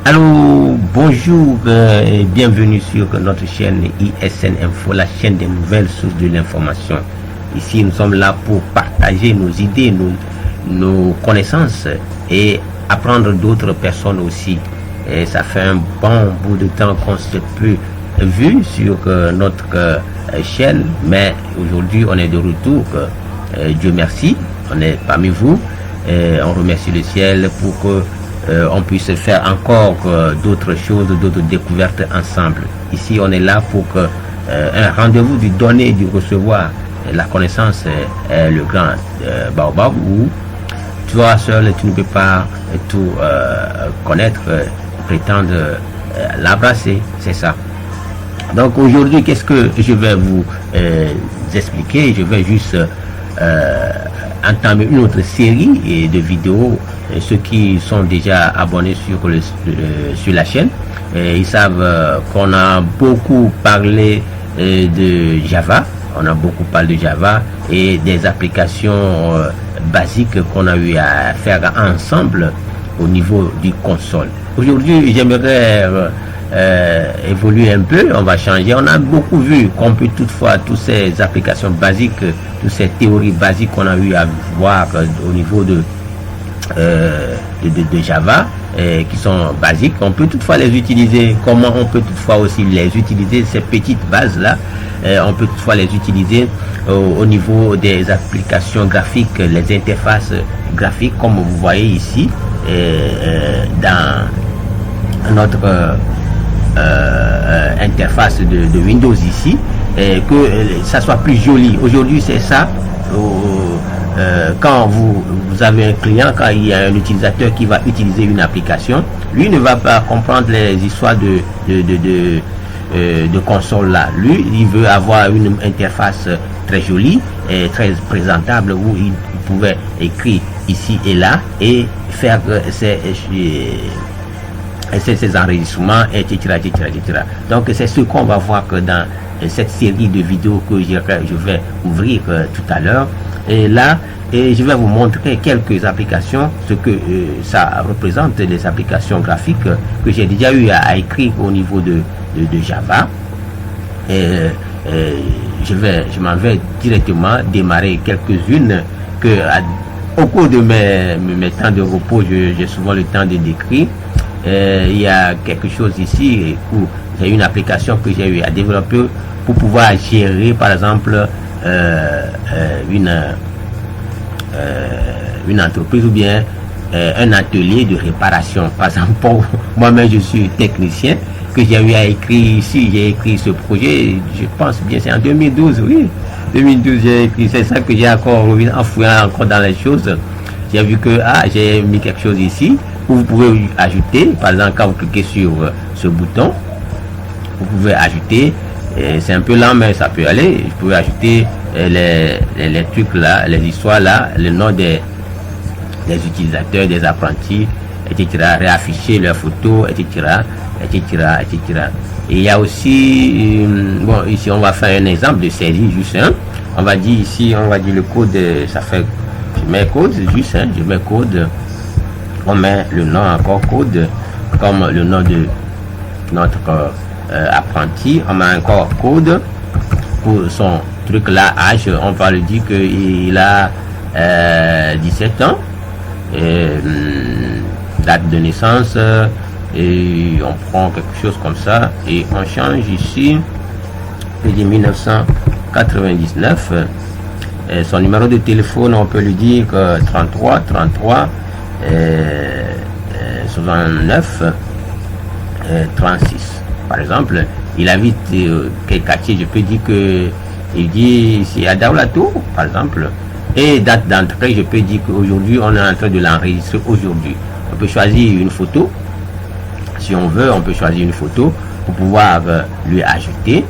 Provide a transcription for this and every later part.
Allô, bonjour et bienvenue sur notre chaîne ISN Info, la chaîne des nouvelles sources de l'information. Ici, nous sommes là pour partager nos idées, nos connaissances et apprendre d'autres personnes aussi. Et ça fait un bon bout de temps qu'on ne s'est plus vu sur notre chaîne, mais aujourd'hui, on est de retour. Dieu merci, on est parmi vous. On remercie le ciel pour que on puisse faire encore d'autres choses, d'autres découvertes ensemble. Ici, on est là pour que un rendez-vous du donner et du recevoir. La connaissance est le grand baobab où toi seul, tu ne peux pas tout connaître, prétendre l'embrasser. C'est ça. Donc aujourd'hui, qu'est-ce que je vais vous expliquer? Je vais juste entamer une autre série de vidéos. Ceux qui sont déjà abonnés sur la chaîne, ils savent qu'on a beaucoup parlé de Java. On a beaucoup parlé de Java et des applications basiques qu'on a eu à faire ensemble au niveau du console. Aujourd'hui, j'aimerais évoluer un peu, on va changer. On a beaucoup vu qu'on peut toutefois, toutes ces applications basiques, toutes ces théories basiques qu'on a eu à voir au niveau de Java qui sont basiques, on peut toutefois les utiliser. Comment on peut toutefois aussi les utiliser, ces petites bases là, on peut toutefois les utiliser au niveau des applications graphiques, les interfaces graphiques, comme vous voyez ici dans notre interface de Windows ici, que ça soit plus joli. Aujourd'hui c'est ça. Quand vous avez un client, quand il y a un utilisateur qui va utiliser une application, lui ne va pas comprendre les histoires de console là. Lui, il veut avoir une interface très jolie et très présentable où il pouvait écrire ici et là et faire ses enregistrements, etc. Donc c'est ce qu'on va voir que dans cette série de vidéos que je vais ouvrir tout à l'heure. Et là, je vais vous montrer quelques applications, ce que ça représente, les applications graphiques que j'ai déjà eu à écrire au niveau de Java. Je m'en vais directement démarrer quelques-unes que au cours de mes temps de repos, j'ai souvent le temps de décrire. Il y a quelque chose ici où j'ai une application que j'ai eu à développer pour pouvoir gérer, par exemple, une entreprise ou bien un atelier de réparation. Par exemple, moi-même je suis technicien, que j'ai eu à écrire ici, j'ai écrit ce projet, je pense bien c'est en 2012, oui, 2012 j'ai écrit, c'est ça que j'ai encore revenu en fouillant encore dans les choses. J'ai vu que j'ai mis quelque chose ici où vous pouvez ajouter, par exemple quand vous cliquez sur ce bouton, vous pouvez ajouter, c'est un peu lent mais ça peut aller, vous pouvez ajouter les trucs là, les histoires là, le nom des utilisateurs, des apprentis, etc., réafficher leurs photos, etc. Et il y a aussi, bon, ici on va faire un exemple de série juste, on va dire ici, on va dire le code, ça fait, je mets code juste, je mets code, on met le nom encore code, comme le nom de notre apprenti, on met encore code pour son truc là, âge, on va lui dire qu'il a 17 ans, date de naissance, et on prend quelque chose comme ça et on change ici, je dis 1999, son numéro de téléphone, on peut lui dire 33 69 36 par exemple. Il habite quel quartier, je peux dire que il dit c'est à Daoulato par exemple, et date d'entrée, je peux dire qu'aujourd'hui on est en train de l'enregistrer aujourd'hui. On peut choisir une photo, si on veut, on peut choisir une photo pour pouvoir lui ajouter.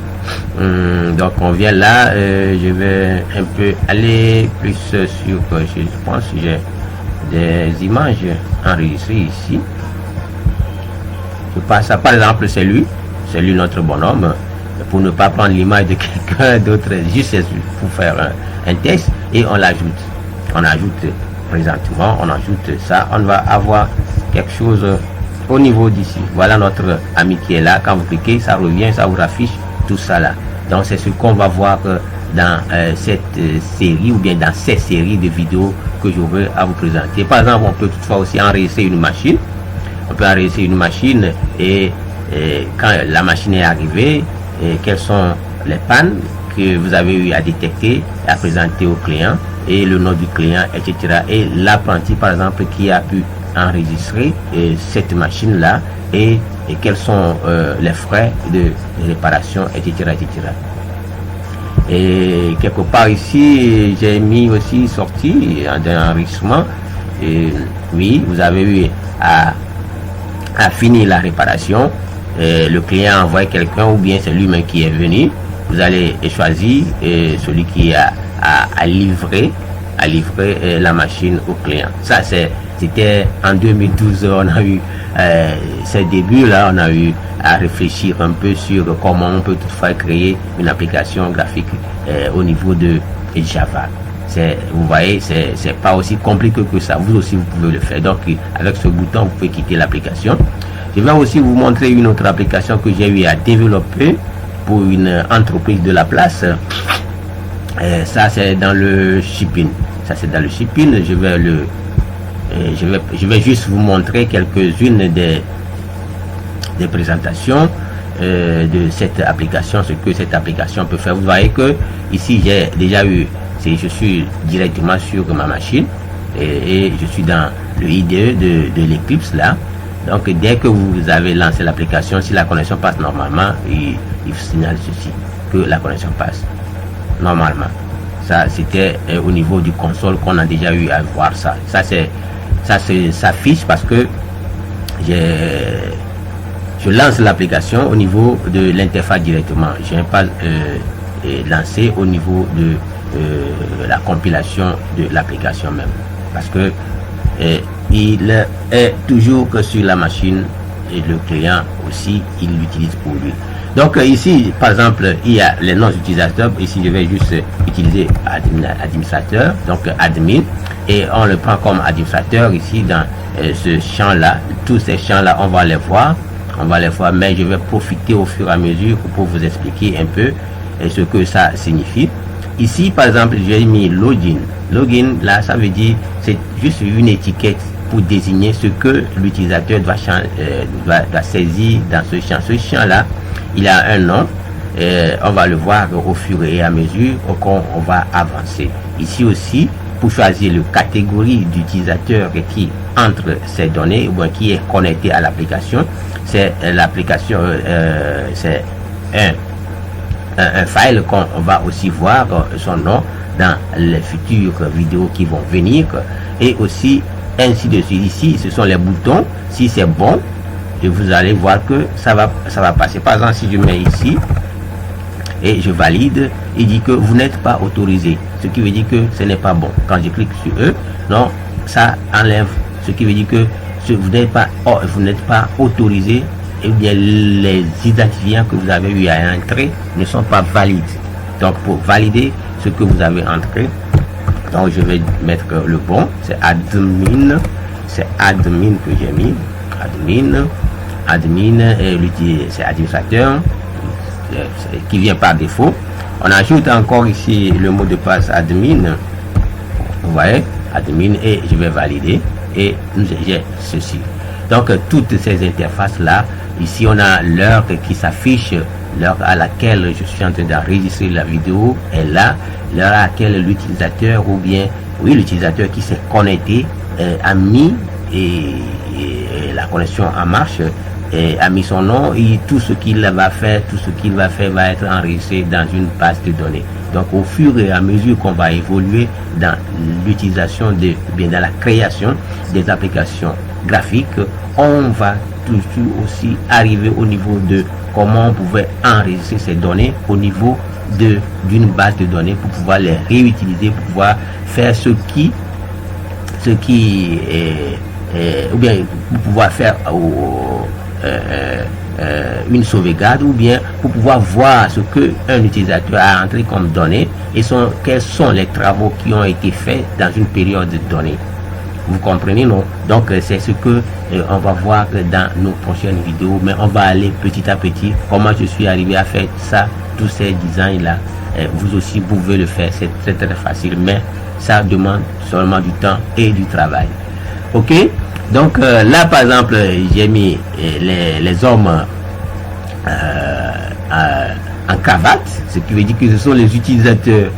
Donc on vient là, je vais un peu aller plus sur, je pense que j'ai des images enregistrées ici. Je passe à, par exemple, c'est lui notre bonhomme, pour ne pas prendre l'image de quelqu'un d'autre, juste pour faire un test, et on l'ajoute. On ajoute présentement, on ajoute ça, on va avoir quelque chose au niveau d'ici, voilà notre ami qui est là. Quand vous cliquez, ça revient, ça vous affiche tout ça là. Donc c'est ce qu'on va voir dans cette série ou bien dans ces séries de vidéos que je veux à vous présenter. Par exemple, on peut toutefois aussi enregistrer une machine. On peut enregistrer une machine et quand la machine est arrivée, quelles sont les pannes que vous avez eu à détecter, à présenter au client, et le nom du client, etc. Et l'apprenti, par exemple, qui a pu enregistrer cette machine-là, et quels sont les frais de réparation, etc., etc. Et quelque part ici, j'ai mis aussi sortie d'un enregistrement. Et oui, vous avez eu à finir la réparation. Le client envoie quelqu'un ou bien c'est lui-même qui est venu. Vous allez choisir celui qui a livré la machine au client. Ça, c'était en 2012. On a eu ces débuts là, on a eu à réfléchir un peu sur comment on peut toutefois créer une application graphique au niveau de Java. Vous voyez, c'est pas aussi compliqué que ça. Vous aussi, vous pouvez le faire. Donc, avec ce bouton, vous pouvez quitter l'application. Je vais aussi vous montrer une autre application que j'ai eu à développer pour une entreprise de la place. Ça, c'est dans le shipping. Ça, c'est dans le shipping. Je vais juste vous montrer quelques-unes des présentations de cette application, ce que cette application peut faire. Vous voyez que ici, j'ai déjà eu, je suis directement sur ma machine et je suis dans le IDE de l'Eclipse là. Donc, dès que vous avez lancé l'application, si la connexion passe normalement, il signale ceci, que la connexion passe normalement. Ça, c'était au niveau du console qu'on a déjà eu à voir ça. Ça s'affiche parce que je lance l'application au niveau de l'interface directement. Je n'ai pas lancé au niveau de la compilation de l'application même. Parce que il est toujours que sur la machine et le client aussi, il l'utilise pour lui. Donc ici, par exemple, il y a les noms utilisateurs. Ici, je vais juste utiliser administrateur, donc admin, et on le prend comme administrateur ici dans ce champ-là. Tous ces champs-là, on va les voir, mais je vais profiter au fur et à mesure pour vous expliquer un peu ce que ça signifie. Ici, par exemple, j'ai mis login. Login, là, ça veut dire, c'est juste une étiquette pour désigner ce que l'utilisateur doit saisir dans ce champ. Ce champ-là, il a un nom. On va le voir au fur et à mesure qu'on va avancer. Ici aussi, pour choisir la catégorie d'utilisateur qui entre ces données ou qui est connecté à l'application, c'est l'application, c'est un file qu'on va aussi voir son nom dans les futures vidéos qui vont venir, et aussi ainsi de suite. Ici, ce sont les boutons. Si c'est bon, et vous allez voir que ça va passer. Par exemple, si je mets ici et je valide, il dit que vous n'êtes pas autorisé, ce qui veut dire que ce n'est pas bon. Quand je clique sur eux, non, ça enlève, ce qui veut dire que vous n'êtes pas autorisé, et bien les identifiants que vous avez eu à entrer ne sont pas valides. Donc pour valider ce que vous avez entré, donc je vais mettre le bon, c'est admin que j'ai mis, admin, et c'est administrateur qui vient par défaut. On ajoute encore ici le mot de passe admin, vous voyez, admin, et je vais valider, et j'ai ceci. Donc toutes ces interfaces là, ici on a l'heure qui s'affiche, l'heure à laquelle je suis en train d'enregistrer la vidéo est là, l'heure à laquelle l'utilisateur ou bien l'utilisateur qui s'est connecté a mis la connexion en marche, a mis son nom, et tout ce qu'il va faire va être enregistré dans une base de données. Donc au fur et à mesure qu'on va évoluer dans l'utilisation dans la création des applications graphiques, on va toujours aussi arriver au niveau de comment on pouvait enregistrer ces données au niveau d'une base de données pour pouvoir les réutiliser, pour pouvoir faire ce qui ou bien pour pouvoir faire une sauvegarde, ou bien pour pouvoir voir ce que un utilisateur a entré comme données et quels sont les travaux qui ont été faits dans une période donnée. Vous comprenez, non? Donc c'est ce que on va voir dans nos prochaines vidéos, mais on va aller petit à petit. Comment je suis arrivé à faire ça, tous ces designs là. Vous aussi vous pouvez le faire, c'est très facile, mais ça demande seulement du temps et du travail. Ok, donc là par exemple j'ai mis les hommes en cravate, ce qui veut dire que ce sont les utilisateurs,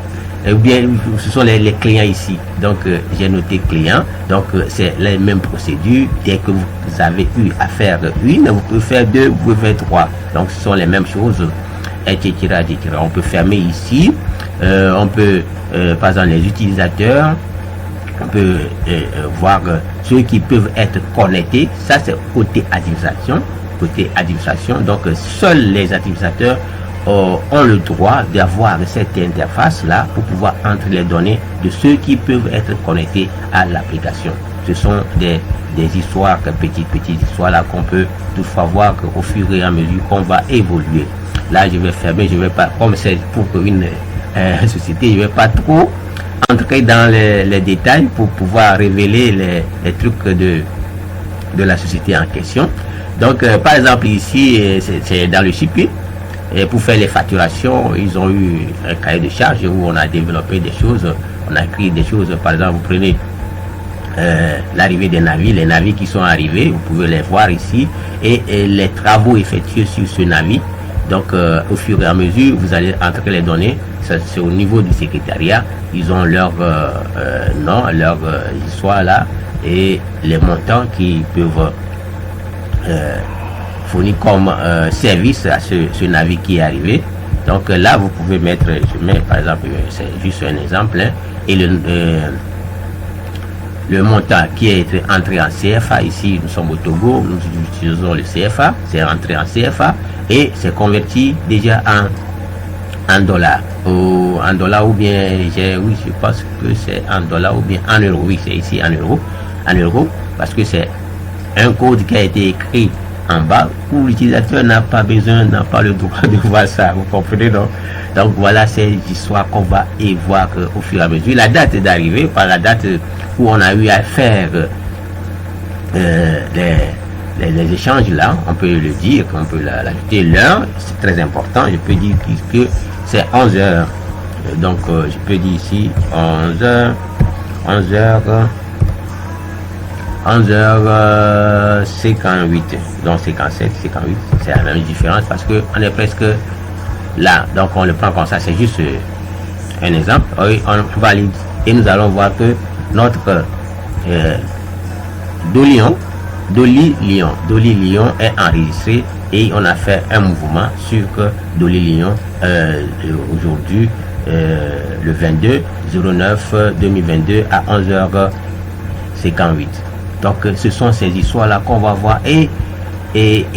ou bien ce sont les clients ici. Donc j'ai noté client, donc c'est les mêmes procédures. Dès que vous avez eu à faire une, vous pouvez faire deux, vous pouvez faire trois. Donc ce sont les mêmes choses, etc. On peut fermer ici, on peut par exemple les utilisateurs, on peut voir ceux qui peuvent être connectés. Ça c'est côté administration. Donc seuls les administrateurs ont le droit d'avoir cette interface là pour pouvoir entrer les données de ceux qui peuvent être connectés à l'application. Ce sont des histoires, petites histoires là qu'on peut toutefois voir qu'au fur et à mesure qu'on va évoluer. Là je vais fermer, je vais pas, comme c'est pour une société, je vais pas trop entrer dans les détails pour pouvoir révéler les trucs de la société en question. Donc par exemple ici c'est dans le shipping. Et pour faire les facturations, ils ont eu un cahier de charge où on a développé des choses, on a écrit des choses. Par exemple, vous prenez l'arrivée des navires, les navires qui sont arrivés, vous pouvez les voir ici, et les travaux effectués sur ce navire. Donc au fur et à mesure, vous allez entrer les données, c'est au niveau du secrétariat, ils ont leur nom, leur histoire là, et les montants qu'ils peuvent fournir comme service à ce navire qui est arrivé. Donc là vous pouvez mettre, je mets par exemple, c'est juste un exemple, hein, et le montant qui est entré en CFA, ici nous sommes au Togo, nous utilisons le CFA, c'est rentré en CFA et c'est converti déjà en dollars, ou bien oui, je pense que c'est en dollars ou bien en euros. Oui, c'est ici en euros, parce que c'est un code qui a été écrit en bas où l'utilisateur n'a pas le droit de voir ça, vous comprenez, non? Donc voilà ces histoires qu'on va y voir au fur et à mesure. La date d'arrivée, par la date où on a eu à faire les échanges là, on peut le dire, on peut l'ajouter l'heure, c'est très important. Je peux dire que c'est 11 heures, donc je peux dire ici 11h58, donc 57, 58, c'est la même différence parce que on est presque là, donc on le prend comme ça, c'est juste un exemple. On valide et nous allons voir que notre Dolly Lion est enregistré et on a fait un mouvement sur que Dolly Lion aujourd'hui le 22/09/2022 à 11h58. Donc ce sont ces histoires là qu'on va voir et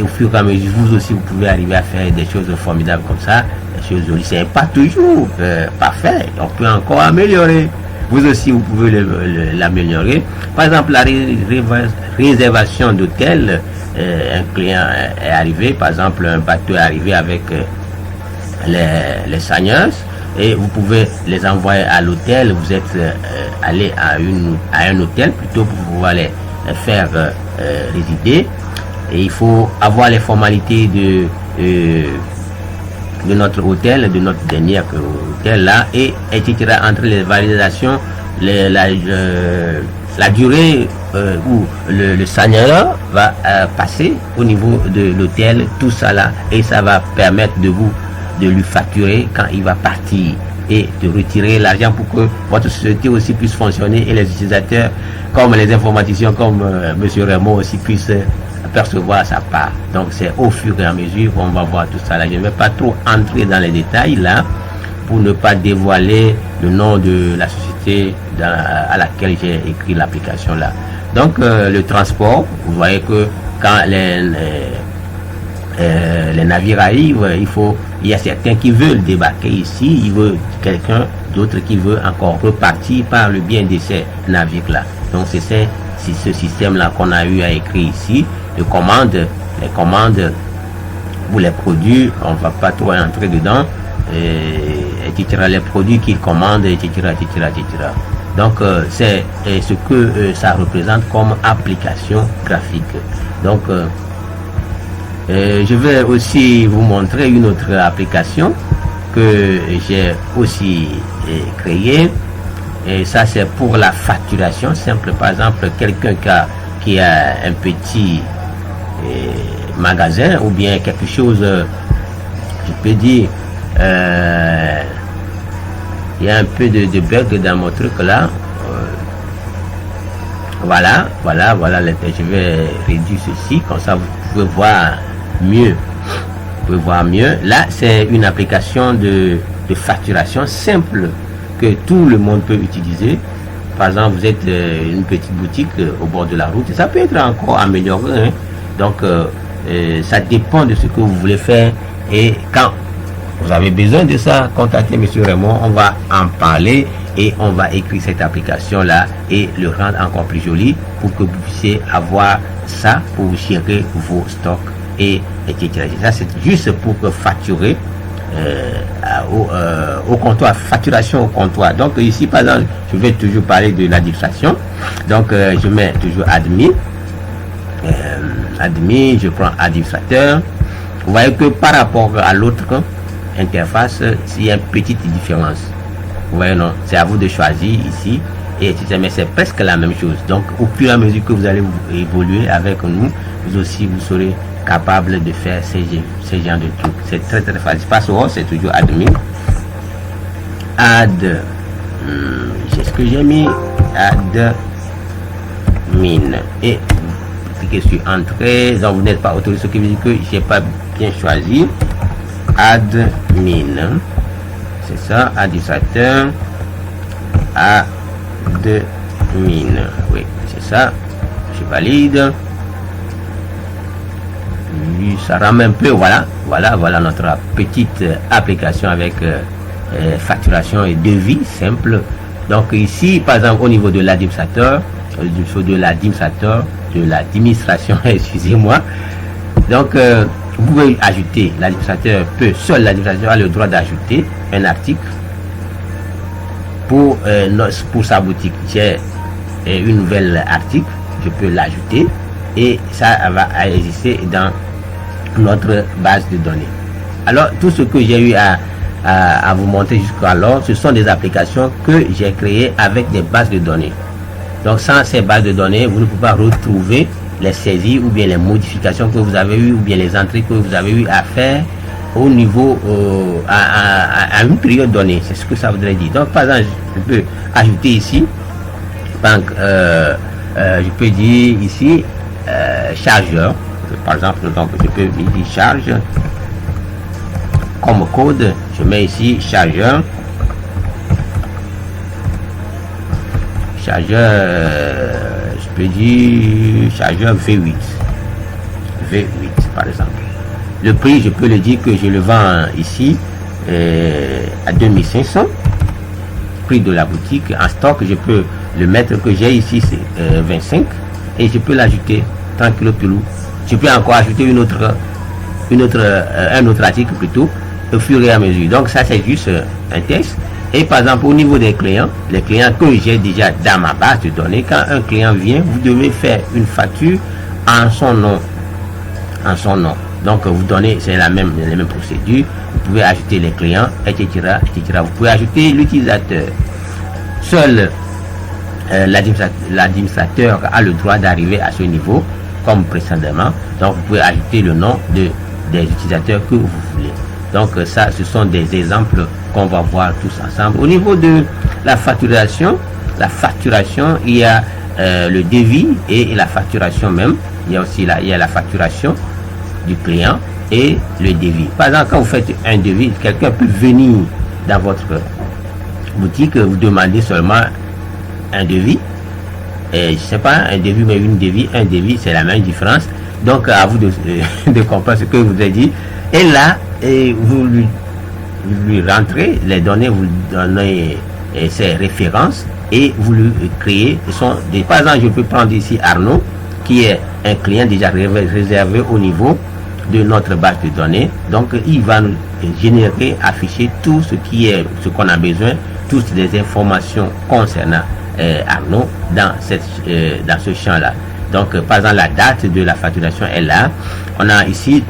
au fur et à mesure vous aussi vous pouvez arriver à faire des choses formidables comme ça, des choses jolies. C'est pas toujours parfait, on peut encore améliorer. Vous aussi vous pouvez l'améliorer. Par exemple la réservation d'hôtel, un client est arrivé, par exemple un bateau est arrivé avec les seigneurs et vous pouvez les envoyer à l'hôtel. Vous êtes allé à un hôtel plutôt pour pouvoir les faire résider, et il faut avoir les formalités de notre hôtel, de notre dernier hôtel là, et etc. entre les validations, la durée où le seigneur va passer au niveau de l'hôtel, tout ça là, et ça va permettre de lui facturer quand il va partir et de retirer l'argent pour que votre société aussi puisse fonctionner et les utilisateurs comme les informaticiens comme monsieur Raymond aussi puissent percevoir sa part. Donc c'est au fur et à mesure qu'on va voir tout ça là. Je ne vais pas trop entrer dans les détails là pour ne pas dévoiler le nom de la société à laquelle j'ai écrit l'application là. Donc le transport, vous voyez que quand les navires arrivent, il y a certains qui veulent débarquer ici, il veut quelqu'un d'autre qui veut encore repartir par le bien de ces navires là. Donc c'est ce système là qu'on a eu à écrire ici, les commandes pour les produits, on va pas trop entrer dedans, etc. Les produits qu'ils commandent, etc. Donc c'est ce que ça représente comme application graphique. Donc je vais aussi vous montrer une autre application que j'ai aussi créée. Et ça c'est pour la facturation simple. Par exemple, quelqu'un qui a un petit magasin ou bien quelque chose, je peux dire, il y a un peu de bug dans mon truc là. Voilà, je vais réduire ceci, comme ça vous pouvez voir mieux. Là, c'est une application de facturation simple que tout le monde peut utiliser. Par exemple, vous êtes une petite boutique au bord de la route, ça peut être encore amélioré, hein. Donc ça dépend de ce que vous voulez faire, et quand vous avez besoin de ça, contactez Monsieur Raymond, on va en parler et on va écrire cette application là et le rendre encore plus joli pour que vous puissiez avoir ça pour gérer vos stocks et etc. Ça c'est juste pour facturer au comptoir, facturation au comptoir. Donc ici par exemple, je vais toujours parler de l'administration. Donc je mets toujours admin, je prends administrateur. Vous voyez que par rapport à l'autre interface, il y a une petite différence. Vous voyez, non, c'est à vous de choisir ici, et etc. Mais c'est presque la même chose. Donc au fur et à mesure que vous allez évoluer avec nous, vous aussi vous serez capable de faire ces genres de trucs. C'est très facile. Password, c'est toujours admin. C'est ce que j'ai mis, admin, et vous cliquez sur entrée. Donc vous n'êtes pas autorisé, ce qui veut dire que j'ai pas bien choisi admin, c'est ça, administrateur, admin, oui, c'est ça, je valide. Ça rame un peu, voilà notre petite application avec facturation et devis simple. Donc ici, par exemple, au niveau de l'administrateur, de l'administration, excusez-moi. Donc vous pouvez ajouter, l'administrateur a le droit d'ajouter un article pour sa boutique. J'ai une nouvelle article, je peux l'ajouter et ça va exister dans notre base de données. Alors tout ce que j'ai eu à vous montrer jusqu'alors, ce sont des applications que j'ai créées avec des bases de données. Donc sans ces bases de données, vous ne pouvez pas retrouver les saisies ou bien les modifications que vous avez eu ou bien les entrées que vous avez eu à faire au niveau à une période donnée. C'est ce que ça voudrait dire. Donc par exemple, je peux ajouter ici banque, je peux dire ici chargeur, par exemple. Donc je peux dire charge comme code, je mets ici chargeur, je peux dire chargeur V8 par exemple. Le prix, je peux le dire que je le vends ici à 2500, prix de la boutique. En stock, je peux le mettre que j'ai ici, c'est 25, et je peux l'ajouter tranquille pilou. Je peux encore ajouter un autre article plutôt au fur et à mesure. Donc ça c'est juste un test. Et par exemple au niveau des clients, les clients que j'ai déjà dans ma base de données, quand un client vient, vous devez faire une facture en son nom. Donc vous donnez, c'est les mêmes procédures. Vous pouvez ajouter les clients, etc. Vous pouvez ajouter l'utilisateur. Seul l'administrateur a le droit d'arriver à ce niveau comme précédemment. Donc vous pouvez ajouter le nom des utilisateurs que vous voulez. Donc ça, ce sont des exemples qu'on va voir tous ensemble. Au niveau de la facturation, il y a le devis et la facturation même. Il y a aussi la facturation du client et le devis. Par exemple, quand vous faites un devis, quelqu'un peut venir dans votre boutique, vous demandez seulement un devis. Et je sais pas, un devis, mais un devis, c'est la même différence. Donc à vous de comprendre ce que je vous ai dit. Et là, vous lui rentrez les données, vous donnez ses références et vous lui créez. Par exemple, je peux prendre ici Arnaud, qui est un client déjà réservé au niveau de notre base de données. Donc il va nous générer, afficher tout ce qu'on a besoin, toutes les informations concernant Arnaud dans ce champ-là. Donc, par exemple, la date de la facturation est là. On a ici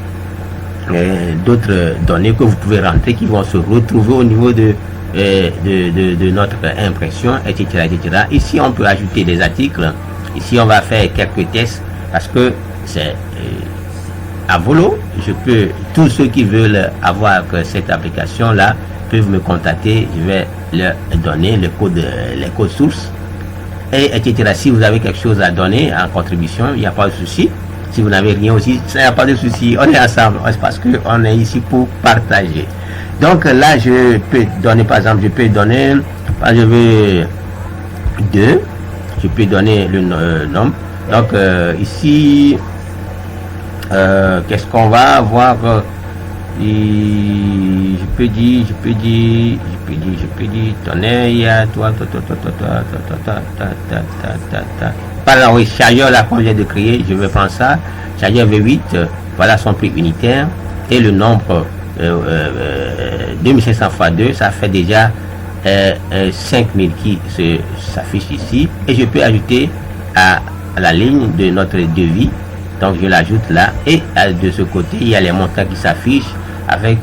d'autres données que vous pouvez rentrer qui vont se retrouver au niveau de notre impression, etc., etc. Ici, on peut ajouter des articles. Ici, on va faire quelques tests parce que c'est à volo. Tous ceux qui veulent avoir cette application-là peuvent me contacter. Je vais leur donner les codes sources, etc. Si vous avez quelque chose à donner en contribution, il n'y a pas de souci. Si vous n'avez rien aussi, il n'y a pas de souci. On est ensemble parce qu'on est ici pour partager. Donc là, je peux donner, par exemple, je veux 2. Je peux donner le nombre. Donc ici, qu'est-ce qu'on va avoir? Je peux dire, tonnerre, il y a toi. Par là, oui, chargeur là qu'on vient de créer, je vais prendre ça. Chargeur V8, voilà son prix unitaire. Et le nombre 2500 x 2, ça fait déjà 5000 qui s'affiche ici. Et je peux ajouter à la ligne de notre devis. Donc je l'ajoute là. Et de ce côté, il y a les montants qui s'affichent avec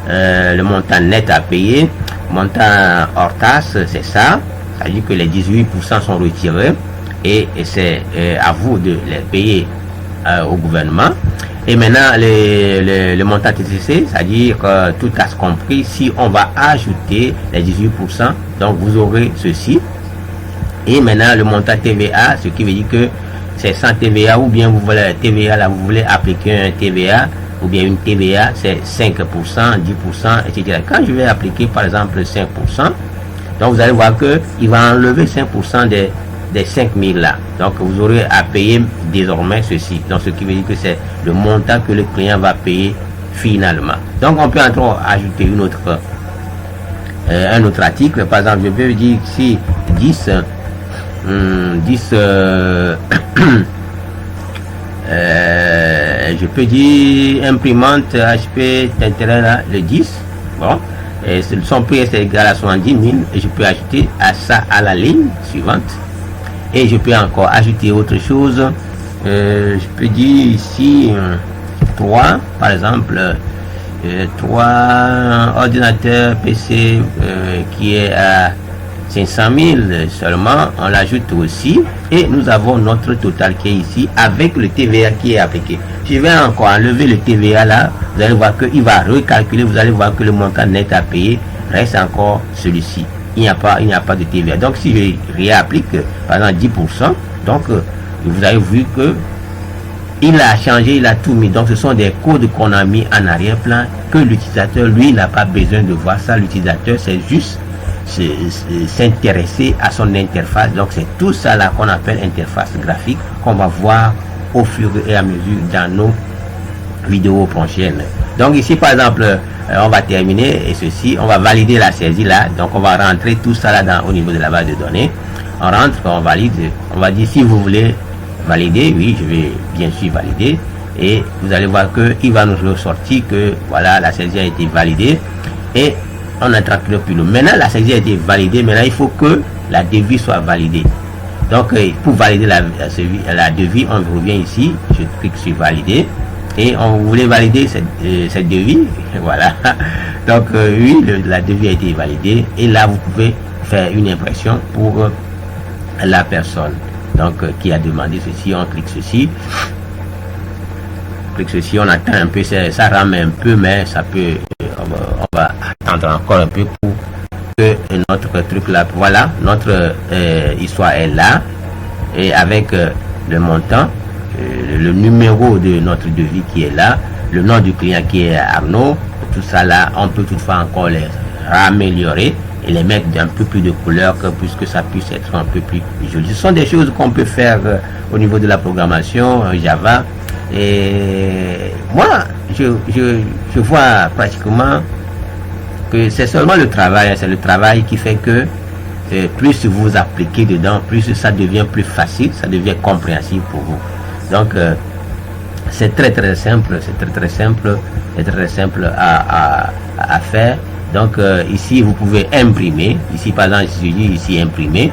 le montant net à payer. Montant hors taxe, c'est ça. Ça veut dire que les 18% sont retirés. Et c'est à vous de les payer au gouvernement. Et maintenant, le montant TTC, c'est-à-dire tout taxe compris, si on va ajouter les 18%, donc vous aurez ceci. Et maintenant, le montant TVA, ce qui veut dire que c'est sans TVA, ou bien vous voulez TVA, là, vous voulez appliquer un TVA, ou bien une TVA, c'est 5%, 10%, etc. Quand je vais appliquer, par exemple, 5%, donc vous allez voir qu'il va enlever 5% des 5000 là. Donc vous aurez à payer désormais ceci. Donc ce qui veut dire que c'est le montant que le client va payer finalement. Donc on peut encore ajouter un autre article. Par exemple, je peux dire ici 10 je peux dire imprimante HP d'intérêt là, le 10. Bon. Et son prix est égal à 70 000. Et je peux ajouter à ça à la ligne suivante. Et je peux encore ajouter autre chose. Je peux dire ici 3, par exemple, 3 ordinateurs PC qui est à 500 000 seulement. On l'ajoute aussi. Et nous avons notre total qui est ici avec le TVA qui est appliqué. Je vais encore enlever le TVA là. Vous allez voir qu'il va recalculer. Vous allez voir que le montant net à payer reste encore celui-ci. Il n'y a pas de TVA. Donc si je réapplique par exemple 10%, donc vous avez vu que il a changé, il a tout mis. Donc ce sont des codes qu'on a mis en arrière-plan que l'utilisateur, lui, n'a pas besoin de voir ça. L'utilisateur, c'est juste s'intéresser à son interface. Donc c'est tout ça là qu'on appelle interface graphique qu'on va voir au fur et à mesure dans nos vidéos prochaines. Donc ici par exemple, on va terminer et ceci, on va valider la saisie là. Donc on va rentrer tout ça là au niveau de la base de données. On rentre, on valide, on va dire si vous voulez valider, oui, je vais bien sûr valider. Et vous allez voir que il va nous ressortir que voilà, la saisie a été validée. Et on a tranquille plus long. Maintenant la saisie a été validée, maintenant il faut que la devis soit validée. Donc pour valider la devis, on revient ici, je clique sur valider. Et on voulait valider cette devis, voilà. Donc oui, la devis a été validée. Et là, vous pouvez faire une impression pour la personne donc qui a demandé ceci. On clique ceci. On clique ceci, on attend un peu, ça rame un peu, mais ça peut, on va attendre encore un peu pour que notre truc là, voilà, notre histoire est là. Et avec le montant, le numéro de notre devis qui est là, le nom du client qui est Arnaud, tout ça là, on peut toutefois encore les améliorer et les mettre d'un peu plus de couleur puisque ça puisse être un peu plus joli. Ce sont des choses qu'on peut faire au niveau de la programmation Java. Et moi, je vois pratiquement que c'est seulement le travail, c'est le travail qui fait que plus vous appliquez dedans, plus ça devient plus facile, ça devient compréhensible pour vous. Donc c'est très simple, c'est très simple à faire. Donc ici vous pouvez imprimer. Ici par exemple, si je dis ici imprimer,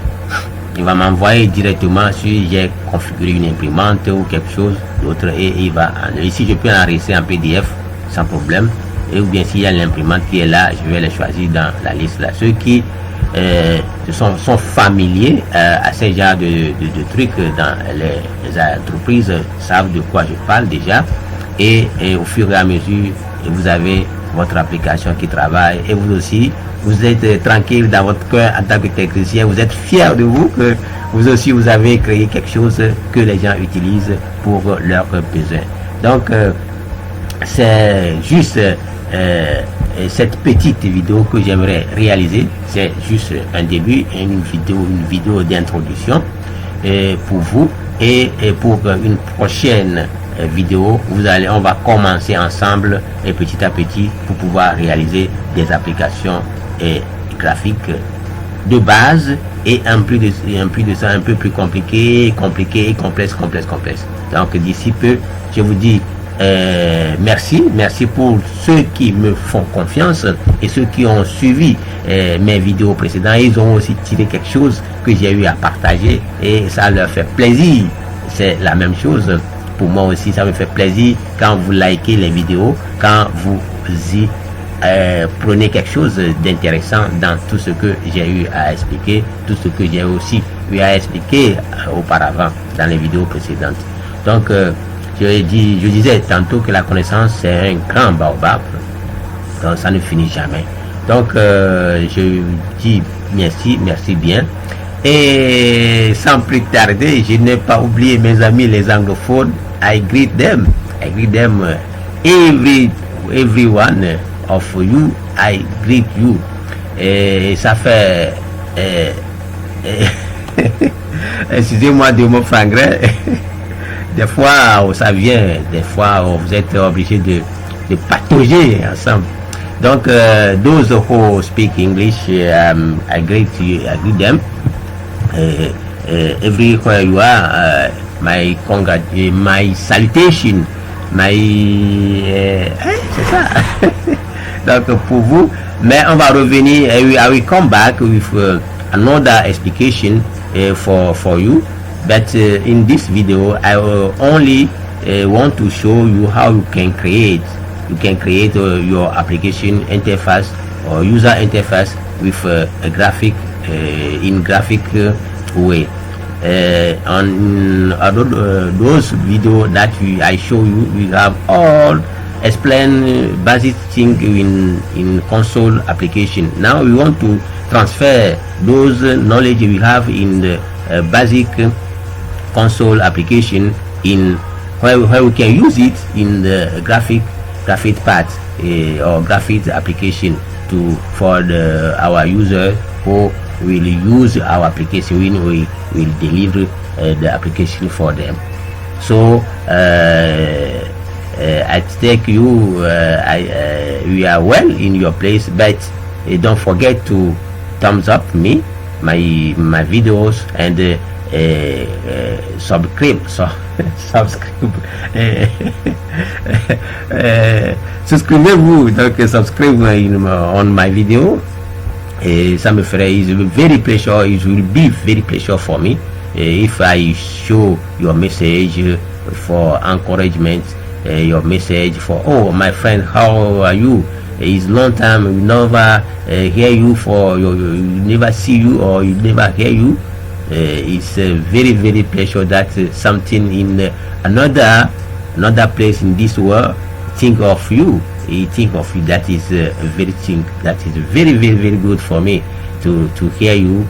il va m'envoyer directement si j'ai configuré une imprimante ou quelque chose d'autre, et il va ici je peux enregistrer en PDF sans problème, et ou bien s'il y a l'imprimante qui est là, je vais les choisir dans la liste là. Ceux qui sont familiers à ce genre de trucs dans les entreprises savent de quoi je parle déjà, et au fur et à mesure vous avez votre application qui travaille, et vous aussi vous êtes tranquille dans votre cœur en tant que technicien, vous êtes fier de vous que vous aussi vous avez créé quelque chose que les gens utilisent pour leurs besoins. Donc c'est juste cette petite vidéo que j'aimerais réaliser. C'est juste un début, une vidéo d'introduction pour vous, et pour une prochaine vidéo on va commencer ensemble et petit à petit pour pouvoir réaliser des applications graphiques de base, et en plus de ça un peu plus compliqué et complexe. Donc d'ici peu je vous dis merci pour ceux qui me font confiance et ceux qui ont suivi mes vidéos précédentes. Ils ont aussi tiré quelque chose que j'ai eu à partager et ça leur fait plaisir. C'est la même chose pour moi aussi, ça me fait plaisir quand vous likez les vidéos, quand vous y prenez quelque chose d'intéressant dans tout ce que j'ai eu à expliquer, tout ce que j'ai aussi eu à expliquer auparavant dans les vidéos précédentes. Donc je disais tantôt que la connaissance c'est un grand baobab, donc ça ne finit jamais. Donc je dis merci bien, et sans plus tarder, je n'ai pas oublié mes amis les anglophones. I greet them everyone of you, I greet you. Et ça fait excusez-moi de mon franglais. Des fois ça vient, des fois vous êtes obligé de patauger ensemble. Donc those who speak English, I greet them everywhere you are. My salutation, c'est ça. Donc pour vous, mais on va revenir. I will come back with another explication for you. But in this video, I will only want to show you how you can create. You can create your application interface or user interface with a graphic in graphic way. On those videos that I show you, we have all explain basic things in console application. Now we want to transfer those knowledge we have in the basic console application in where we can use it in the graphic part or graphic application for our user who will use our application when we will deliver the application for them. So I take you we are well in your place, but don't forget to thumbs up my videos and souscrivez-vous, donc subscribe on my video, et ça me ferait, it will be very pleasure for me if I show your message for encouragement, your message for, oh my friend, how are you? It's long time we never hear you, never see you or you never hear you. It's a very pleasure that something in another place in this world think of you. Think of you. That is very good for me to hear you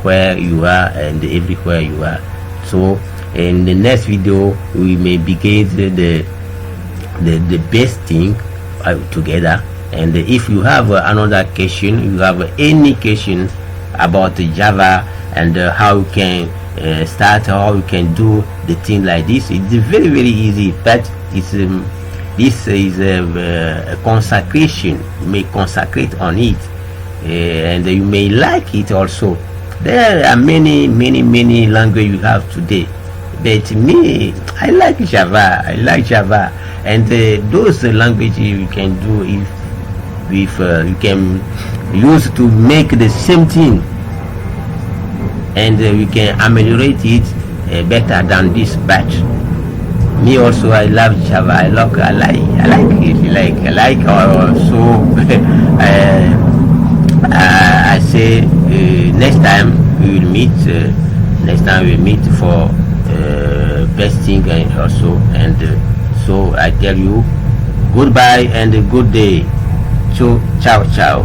where you are and everywhere you are. So in the next video we may begin the best thing together. And if you have another question, you have any question about Java and how you can start, how you can do the thing like this, it's very easy. But it's this is a consecration. You may consecrate on it, and you may like it also. There are many languages you have today, but me, I like Java. And those languages you can do if you can use to make the same thing. and we can ameliorate it better than this batch. Me also, I love Java. I like it. I like also. I say next time we will meet. Next time we meet for best thing also. And so I tell you goodbye and good day. So ciao ciao.